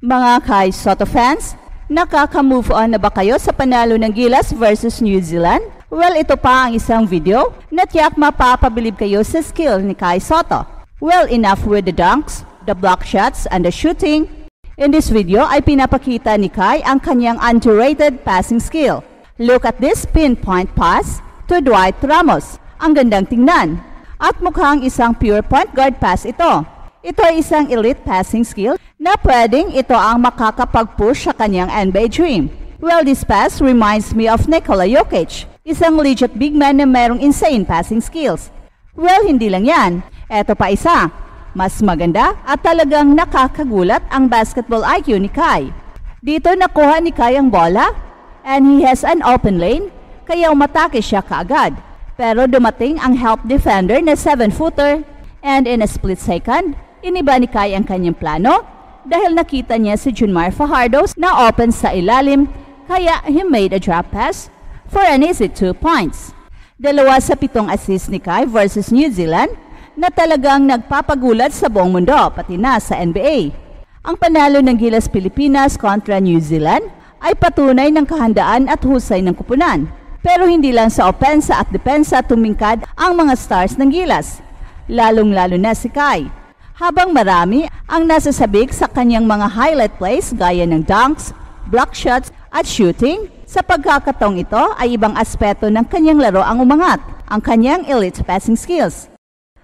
Mga Kai Sotto fans, nakaka-move on na ba kayo sa panalo ng Gilas versus New Zealand? Well, ito pa ang isang video na tiyak mapapabilib kayo sa skill ni Kai Sotto. Well, enough with the dunks, the block shots, and the shooting. In this video ay pinapakita ni Kai ang kanyang underrated passing skill. Look at this pinpoint pass to Dwight Ramos. Ang gandang tingnan. At mukhang isang pure point guard pass ito. Ito ay isang elite passing skill na pwedeng ito ang makakapag-push sa kanyang NBA dream. Well, this pass reminds me of Nikola Jokic, isang legit big man na mayroong insane passing skills. Well, hindi lang yan. Ito pa isa. Mas maganda at talagang nakakagulat ang basketball IQ ni Kai. Dito nakuha ni Kai ang bola and he has an open lane kaya umatake siya kaagad. Pero dumating ang help defender na 7-footer and in a split second, iniba ni Kai ang kanyang plano dahil nakita niya si Junmar Fajardo na open sa ilalim kaya he made a drop pass for an easy 2 points. 2 sa 7 assist ni Kai versus New Zealand na talagang nagpapagulat sa buong mundo pati na sa NBA. Ang panalo ng Gilas Pilipinas kontra New Zealand ay patunay ng kahandaan at husay ng kupunan. Pero hindi lang sa opensa at depensa tumingkad ang mga stars ng Gilas, lalong-lalo na si Kai. Habang marami ang nasasabik sa kanyang mga highlight plays gaya ng dunks, block shots at shooting, sa pagkakataong ito ay ibang aspeto ng kanyang laro ang umangat, ang kanyang elite passing skills.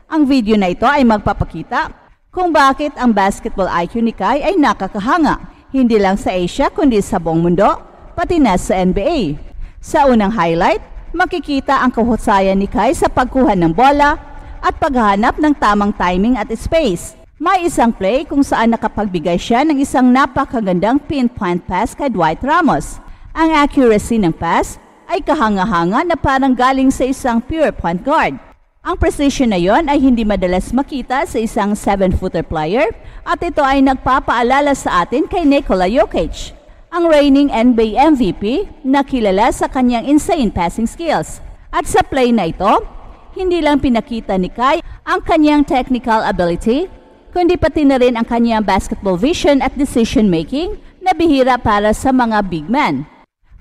Ang video na ito ay magpapakita kung bakit ang basketball IQ ni Kai ay nakakahanga, hindi lang sa Asia kundi sa buong mundo, pati na sa NBA. Sa unang highlight, makikita ang kahusayan ni Kai sa pagkuha ng bola at paghahanap ng tamang timing at space. May isang play kung saan nakapagbigay siya ng isang napakagandang pinpoint pass kay Dwight Ramos. Ang accuracy ng pass ay kahanga-hanga na parang galing sa isang pure point guard. Ang precision na yon ay hindi madalas makita sa isang 7-footer player at ito ay nagpapaalala sa atin kay Nikola Jokic, ang reigning NBA MVP na kilala sa kanyang insane passing skills. At sa play na ito, hindi lang pinakita ni Kai ang kanyang technical ability, kundi pati na rin ang kanyang basketball vision at decision making na bihira para sa mga big men.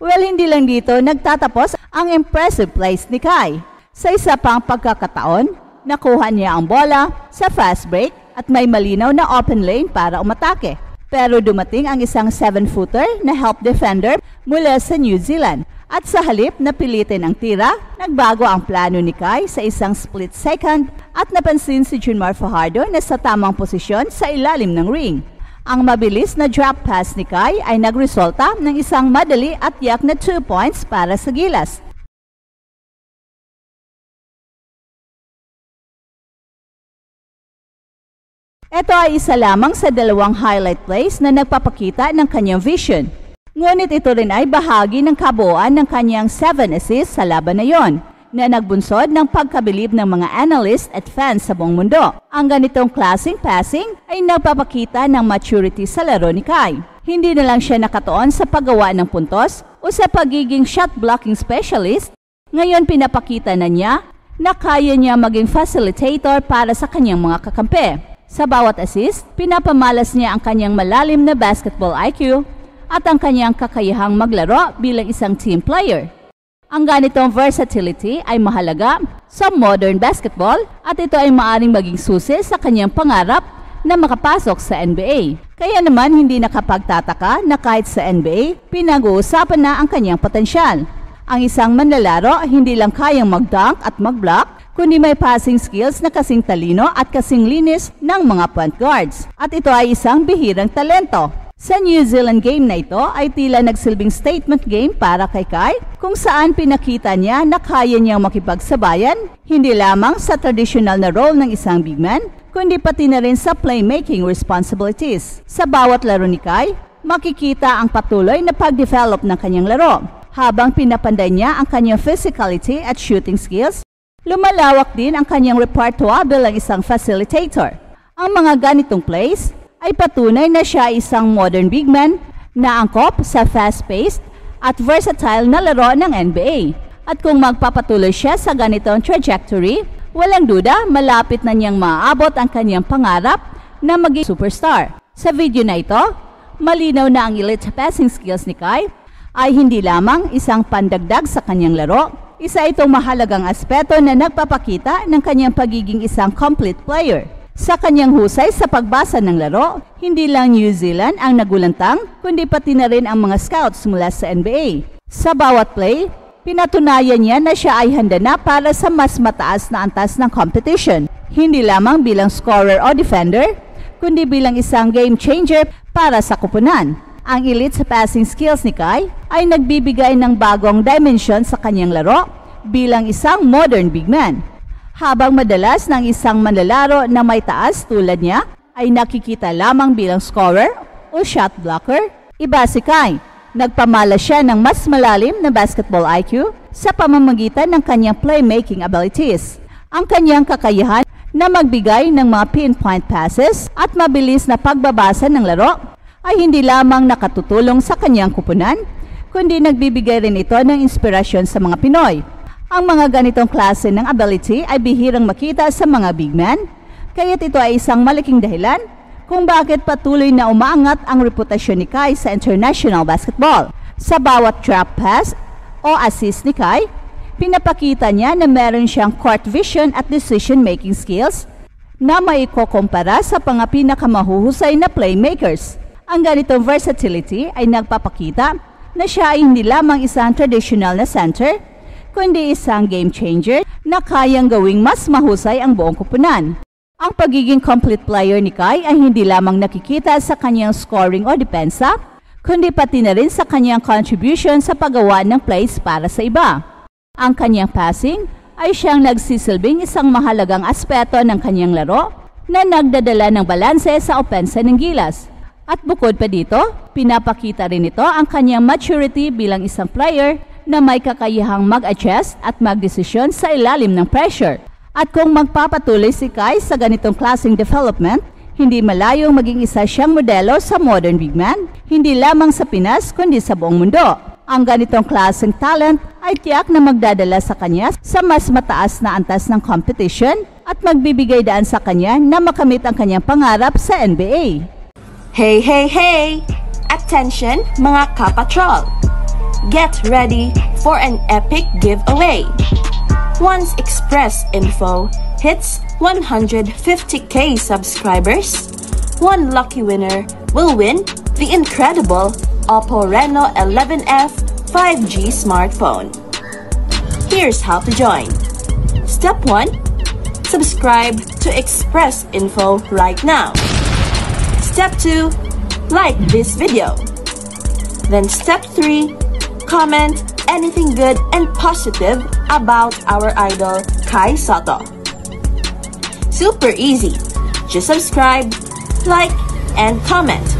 Well, hindi lang dito nagtatapos ang impressive plays ni Kai. Sa isa pang pagkakataon, nakuha niya ang bola sa fast break at may malinaw na open lane para umatake. Pero dumating ang isang 7-footer na help defender mula sa New Zealand. At sa halip na pilitin ang tira, nagbago ang plano ni Kai sa isang split second at napansin si Junmar Fajardo na sa tamang posisyon sa ilalim ng ring. Ang mabilis na drop pass ni Kai ay nagresulta ng isang madali at yak na 2 points para sa Gilas. Ito ay isa lamang sa 2 highlight plays na nagpapakita ng kanyang vision. Ngunit ito rin ay bahagi ng kabuuan ng kanyang 7 assists sa laban na yon, na nagbunsod ng pagkabilib ng mga analyst at fans sa buong mundo. Ang ganitong klaseng passing ay nagpapakita ng maturity sa laro ni Kai. Hindi na lang siya nakatuon sa paggawa ng puntos o sa pagiging shot blocking specialist, ngayon pinapakita na niya na kaya niya maging facilitator para sa kanyang mga kakampi. Sa bawat assist, pinapamalas niya ang kanyang malalim na basketball IQ at ang kanyang kakayahang maglaro bilang isang team player. Ang ganitong versatility ay mahalaga sa modern basketball at ito ay maaaring maging susi sa kanyang pangarap na makapasok sa NBA. Kaya naman hindi nakapagtataka na kahit sa NBA, pinag-uusapan na ang kanyang potensyal. Ang isang manlalaro hindi lang kayang mag-dunk at mag-block, kundi may passing skills na kasing talino at kasing linis ng mga point guards. At ito ay isang bihirang talento. Sa New Zealand game na ito ay tila nagsilbing statement game para kay Kai kung saan pinakita niya na kaya niyang makipagsabayan hindi lamang sa traditional na role ng isang big man, kundi pati na rin sa playmaking responsibilities. Sa bawat laro ni Kai, makikita ang patuloy na pag-develop ng kanyang laro. Habang pinapanday niya ang kanyang physicality at shooting skills, lumalawak din ang kanyang repertoire bilang isang facilitator. Ang mga ganitong plays ay patunay na siya isang modern big man na angkop sa fast-paced at versatile na laro ng NBA. At kung magpapatuloy siya sa ganitong trajectory, walang duda malapit na niyang maaabot ang kanyang pangarap na maging superstar. Sa video na ito, malinaw na ang elite passing skills ni Kai ay hindi lamang isang pandagdag sa kanyang laro. Isa itong mahalagang aspeto na nagpapakita ng kanyang pagiging isang complete player. Sa kanyang husay sa pagbasa ng laro, hindi lang New Zealand ang nagulantang, kundi pati na rin ang mga scouts mula sa NBA. Sa bawat play, pinatunayan niya na siya ay handa na para sa mas mataas na antas ng competition. Hindi lamang bilang scorer o defender, kundi bilang isang game changer para sa koponan. Ang elite sa passing skills ni Kai ay nagbibigay ng bagong dimension sa kanyang laro bilang isang modern big man. Habang madalas ng isang manlalaro na may taas tulad niya ay nakikita lamang bilang scorer o shot blocker, iba si Kai. Nagpamala siya ng mas malalim na basketball IQ sa pamamagitan ng kanyang playmaking abilities. Ang kanyang kakayahan na magbigay ng mga pinpoint passes at mabilis na pagbabasa ng laro ay hindi lamang nakatutulong sa kanyang koponan, kundi nagbibigay rin ito ng inspirasyon sa mga Pinoy. Ang mga ganitong klase ng ability ay bihirang makita sa mga big man, kaya't ito ay isang malaking dahilan kung bakit patuloy na umaangat ang reputasyon ni Kai sa international basketball. Sa bawat drop pass o assist ni Kai, pinapakita niya na meron siyang court vision at decision-making skills na maikukumpara sa mga pinakamahuhusay na playmakers. Ang ganitong versatility ay nagpapakita na siya ay hindi lamang isang traditional na center, kundi isang game changer na kayang gawing mas mahusay ang buong koponan. Ang pagiging complete player ni Kai ay hindi lamang nakikita sa kanyang scoring o depensa, kundi pati na rin sa kanyang contribution sa paggawa ng plays para sa iba. Ang kanyang passing ay siyang nagsisilbing isang mahalagang aspeto ng kanyang laro na nagdadala ng balanse sa opensa ng Gilas. At bukod pa dito, pinapakita rin ito ang kanyang maturity bilang isang player na may kakayahang mag-adjust at magdesisyon sa ilalim ng pressure. At kung magpapatuloy si Kai sa ganitong klaseng development, hindi malayong maging isa siyang modelo sa modern big man, hindi lamang sa Pinas kundi sa buong mundo. Ang ganitong klaseng talent ay tiyak na magdadala sa kanya sa mas mataas na antas ng competition at magbibigay daan sa kanya na makamit ang kanyang pangarap sa NBA. Hey, hey, hey! Attention mga kapatrol! Get ready for an epic giveaway. Once Express Info hits 150k subscribers, one lucky winner will win the incredible Oppo Reno 11F 5G smartphone. Here's how to join. Step 1. Subscribe to Express Info right now. Step 2. Like this video. Then step 3. Comment anything good and positive about our idol Kai Sotto. Super easy. Just subscribe, like, and comment.